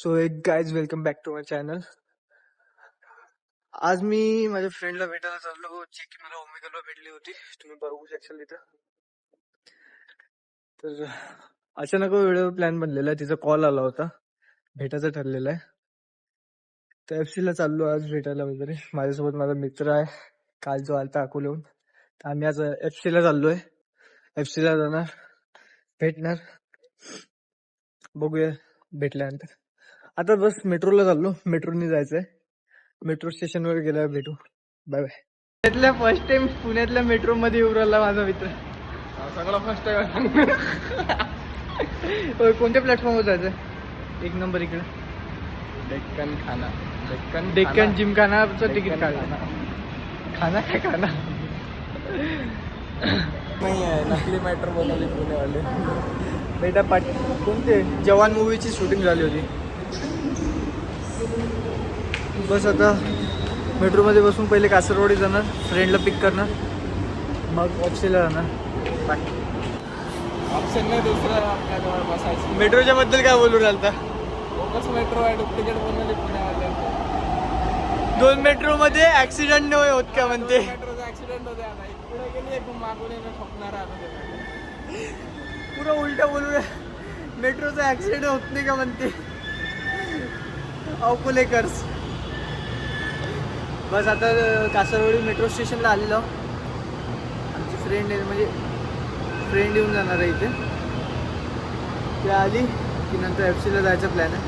So एक guys welcome back to my channel. आज मी माझ्या फ्रेंडला भेटायला चाललो, जी की मला ओमेगाला भेटली होती. तुम्ही बघू शकाल इथं. तर अचानक वेळेवर प्लॅन बनलेला आहे, तिचा कॉल आला होता, भेटायचं ठरलेलं आहे. तर FC ला चाललो आज भेटायला वगैरे. माझ्यासोबत माझा मित्र आहे, काल जो आलता अकोल्याहून. तर आम्ही आज FC ला चाललोय. FC ला जाणार, भेटणार, बघूया भेटल्यानंतर. आता बस मेट्रोला चाललो, मेट्रोनी जायचंय. मेट्रो स्टेशन वर गेल्यावर भेटू. Bye bye. पुण्यातल्या फर्स्ट टाइम पुण्यातल्या मेट्रो मध्ये येऊ राहिला माझा मित्र. सगळा फर्स्ट टाइम. कोणत्या प्लॅटफॉर्मवर जायचंय? एक नंबर इकडे डेक्कन खाना. डेक्कन जिमखानाचं तिकीट काढलं. खाना काय खाना नाही आहे, नकली मेट्रो बनवली पुणेवाले. बेटा कोणते जवान मूवीची शूटिंग झाली होती. बस आता मेट्रोमध्ये बसून पहिले कासरवाडी जाणार, फ्रेंडला पिक करणार, मग ऑफिसला जाणार. बाकी ऑप्शन नाही दुसरा आपल्याजवळ बसायचं. मेट्रोच्या बद्दल काय बोलू राहिलता? फोकस मेट्रो आहे, डुप्लिकेट बनवली पुण्यावाले. 2 मेट्रो मध्ये ऍक्सिडेंट नाही होत का म्हणते? मेट्रोचा ऍक्सिडेंट होते आता. पुढे गेली एक मागून येणं ठोकणार आहे. पुरा उलटा बोलू. मेट्रोचा ऍक्सिडेंट होत नाही का म्हणते अकोलेकर्स. बस आता कासरवाडी मेट्रो स्टेशनला आलेलो. आमची फ्रेंड आहे, म्हणजे फ्रेंड येऊन जाणार आहे इथे. ती आली की नंतर FC ला जायचा प्लॅन आहे.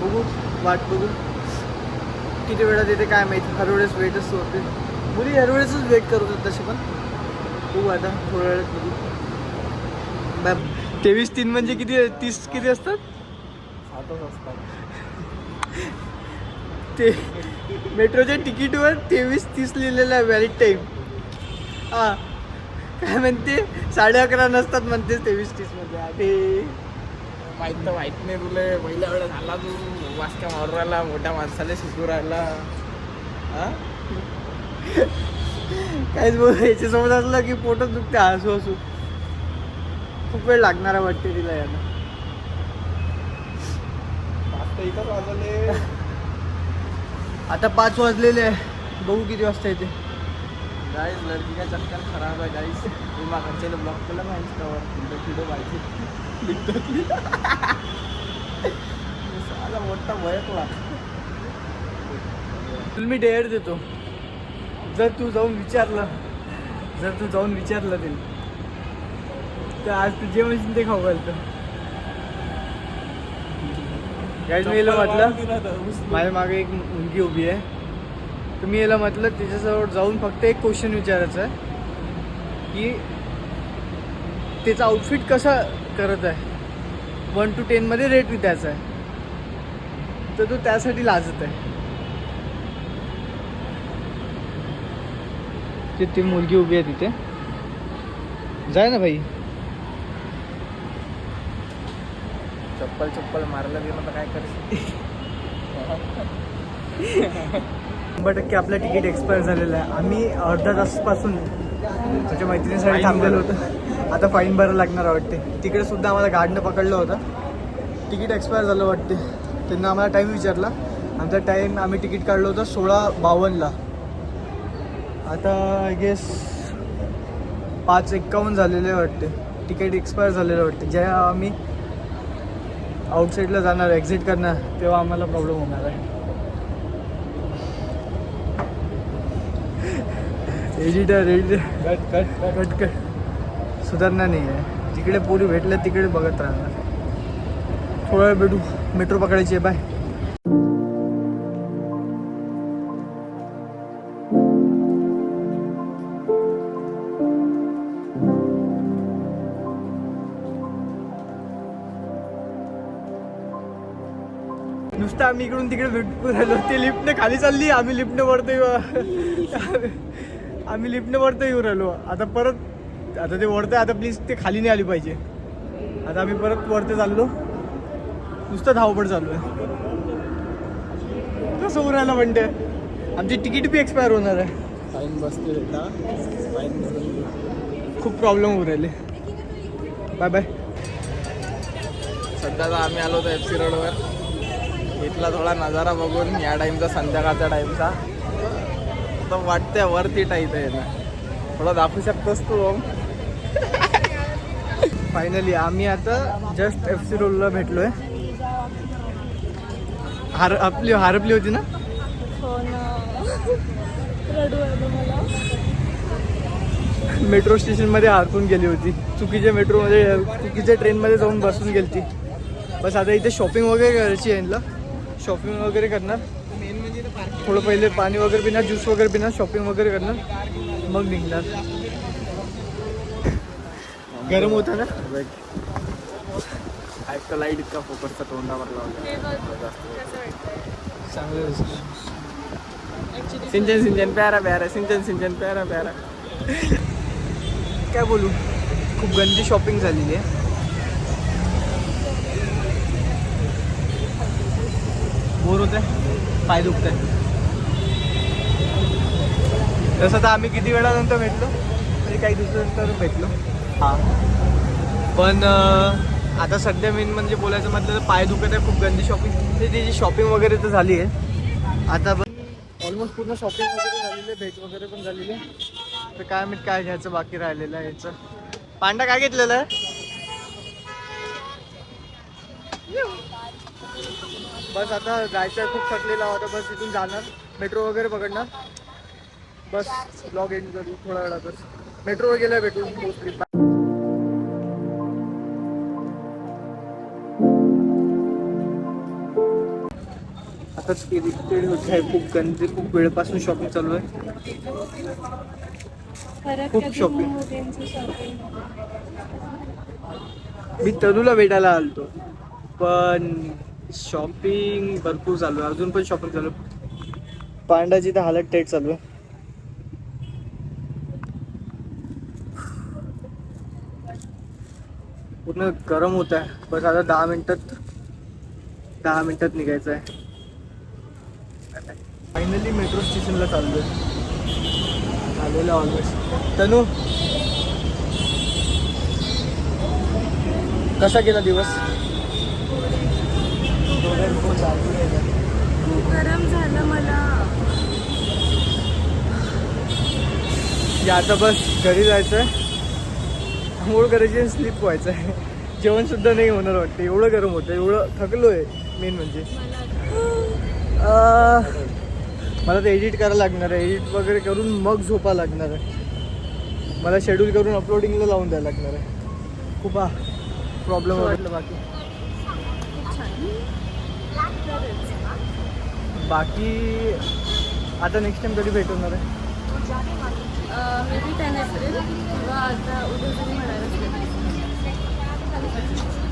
बघू, वाट बघू किती वेळात येते काय माहिती. हर वेळेस वेटच होते, मुली हर वेळेसच वेट करत होत तसे. पण बघू आता थोड्या वेळात बघू. 23-3 म्हणजे किती? 30 किती असतात? 7च असतात. ते मेट्रोच्या तिकीटवर 23-30 लिहिलेलं आहे व्हॅलिड टाईम. हा काय म्हणते 11:30 नसतात म्हणते 23-30 मध्ये. अरे माहित तर माहित नाही तुला. पहिल्या वेळा झाला तू वाचक्या मारू राहिला, मोठ्या माणसाला शिकू राहिला. काहीच बोल. याच्यासोबत असलं की पोटच दुखते हसू हसू. खूप वेळ लागणार वाटते तिला याला. इथं वाजले. आता 5 वाजलेले आहे, बघू किती वाजता येते. गाईस लड़की का चक्कर खराब है गाईस. विमा खर्चाला ब्लॉक केला ना इंस्टावर. व्हिडिओ पाहिजे साला मोठा भयकला. तुला मी डेअर देतो, जर तू जाऊन विचारलं ते तर आज तू जे म्हणशील ते खाऊ घालतं. काहीच मी याला म्हटलं, माझ्या मागे एक मुलगी उभी आहे, तर मी याला म्हटलं तिच्याजवळ जाऊन फक्त एक क्वेश्चन विचारायचं आहे की त्याचा आउटफिट कसा करत आहे. 1 to 10 मध्ये रेट द्यायचा आहे. तर तो त्यासाठी लाजत आहे. ती मुलगी उभी आहे तिथे. जाय ना भाई. चप्पल मारलं गेलं तर काय करशील. 100% आपलं तिकीट एक्सपायर झालेलं आहे. आम्ही अर्धा तासपासून माझ्या मैत्रिणीसाठी थांबलेलो होतं. आता फाईन भरायला लागणार वाटते. तिकडे सुद्धा आम्हाला गार्डनं पकडलं होतं. तिकीट एक्सपायर झालं वाटते. त्यांना आम्हाला टाईम विचारला. आमचा टाईम, आम्ही तिकीट काढलं होतं 16:52. आता आय गेस 5:51 झालेले वाटते. तिकीट एक्सपायर झालेलं वाटते. जेव्हा आम्ही आउटसाईडला जाणार, एक्झिट करणार, तेव्हा आम्हाला प्रॉब्लेम होणार आहे. एडिटर कट सुधारणा नाही आहे. जिकडे पोरी भेटल्या तिकडे बघत राहणार. थोडा वेळ भेटू. मेट्रो पकडायची आहे. बाय. नुसतं आम्ही इकडून तिकडे भेटू राहिलो. ते लिफ्टने खाली चालली, आम्ही लिफ्टने वरतो येऊ राहिलो. आता ते वरतं. आता प्लीज ते खाली नाही आली पाहिजे. आता आम्ही परत वरते चाललो. नुसतं धावपळ चालू आहे. कसं होऊ राहिलं म्हणते. आमची तिकीट बी एक्सपायर होणार आहे. फाईन बसते बेटा, फाईन भरून खूप प्रॉब्लेम होऊ राहिले. Bye bye. सध्या आता आम्ही आलो होतो FC रोडवर. इथला थोडा नजारा बघून या टाईमचा, संध्याकाळच्या टाईमचा, तर वाटतंय वरती टाईप आहे ना. थोडं दाखवू शकतोस तू ओम? फायनली आम्ही आता जस्ट FC रोडला भेटलोय. हरपली होती ना. हो ना. रडू आलं मला. मेट्रो स्टेशनमध्ये हरपून गेली होती. चुकीच्या ट्रेनमध्ये जाऊन बसून गेली ती. बस आता इथे शॉपिंग वगैरे करायची आहे यांना. शॉपिंग वगैरे करणार. मेन म्हणजे थोडं पहिले पाणी वगैरे पिणार, ज्यूस वगैरे पिणार, शॉपिंग वगैरे करणार, मग निघणार. गरम होतं ना. ऐकतं लाईट इतका फोकसचा तोंडावर लावला. चांगलं सिंचन प्यारा प्यारा, सिंचन प्यारा प्यारा. काय बोलू, खूप गंदी शॉपिंग झालेली आहे. बोर होत आहे, पाय दुखत आहे. तसं तर आम्ही किती वेळानंतर भेटलो, म्हणजे काही दिवसानंतर भेटलो. हां, पण आता सध्या मेन म्हणजे बोलायचं म्हटलं तर पाय दुखत आहे. खूप गंदी शॉपिंग. त्याची शॉपिंग वगैरे तर झाली आहे. आता ऑलमोस्ट पूर्ण शॉपिंग वगैरे झालेली आहे, भेट वगैरे पण झालेली आहे. तर काय माहित काय घ्यायचं बाकी राहिलेलं आहे याचं. पांडा काय घेतलेलं आहे? बस आता जायचं आहे, खूप थकलेला होता. बस इथून जाणार, मेट्रो वगैरे पकडणार, बस ब्लॉग एंड करू थोड्या वेळातच. मेट्रोवर गेलं भेटून मोस्टली. आताच इरिटेड होत आहे, खूप गंदी, खूप वेळपासून शॉपिंग चालू आहे. खूप शॉपिंग. मी तनूला भेटायला आलतो, पण शॉपिंग भरपूर चालू आहे. अजून पण शॉपिंग चालू आहे. पांडाची तर हालत टेट चालू आहे. पूर्ण गरम होत आहे. बस आता 10 मिनिटात निघायचं आहे. फायनली मेट्रो स्टेशनला चाललोय. आलेलं ऑलमोस्ट. तनू, कसा गेला दिवस? खूप गरम झालं मला. आता बस घरी जायचं आहे, आंघोळ करायची, स्लीप व्हायचं आहे. जेवण सुद्धा नाही होणार वाटतं, एवढं गरम होतं, एवढं थकलो आहे. मेन म्हणजे मला ते एडिट करायला लागणार आहे. एडिट वगैरे करून मग झोपा लागणार आहे. मला शेड्यूल करून अपलोडिंगला लावून द्यायला लागणार आहे. खूप प्रॉब्लेम वाटलं. बाकी आता नेक्स्ट टाइम कधी भेटवणार आहे? मे बी 10 एप्रिल किंवा आता उद्या तुम्ही म्हणायला.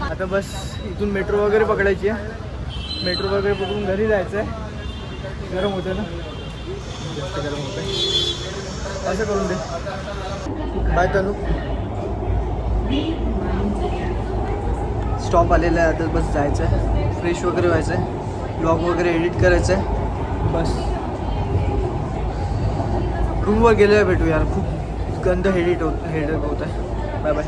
आता बस इथून मेट्रो वगैरे पकडायची आहे. मेट्रो वगैरे पकडून घरी जायचं आहे. गरम होतं ना, जास्त गरम होतं आहे. असं करून दे. बाय तनू. स्टॉप आलेला आहे. आता बस जायचं आहे, फ्रेश वगैरे व्हायचं आहे, ब्लॉग वगैरे एडिट करायचं आहे. बस रूमवर गेल्यावर भेटू यार. खूप गंद हेडेक होत आहे. Bye bye.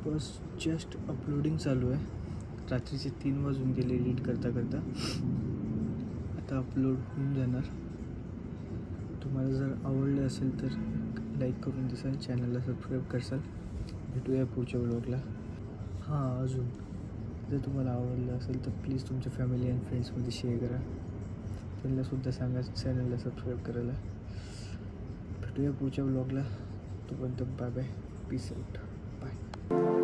बस जस्ट अपलोडिंग चालू आहे. रात्रीचे 3 वाजून गेले एडिट करता करता. आता अपलोड होऊन जाणार. तुम्हाला जर आवडलं असेल तर लाईक करून देसाल, चॅनलला सबस्क्राईब करसाल. भेटूया पुढच्या व्लॉगला. हां, अजून जर तुम्हाला आवडलं असेल तर प्लीज तुमच्या फॅमिली अँड फ्रेंड्समध्ये शेअर करा. त्यांनासुद्धा सांगा चॅनलला सबस्क्राईब करायला. भेटूया पुढच्या व्लॉगला. तोपर्यंत bye bye. Peace out. Bye.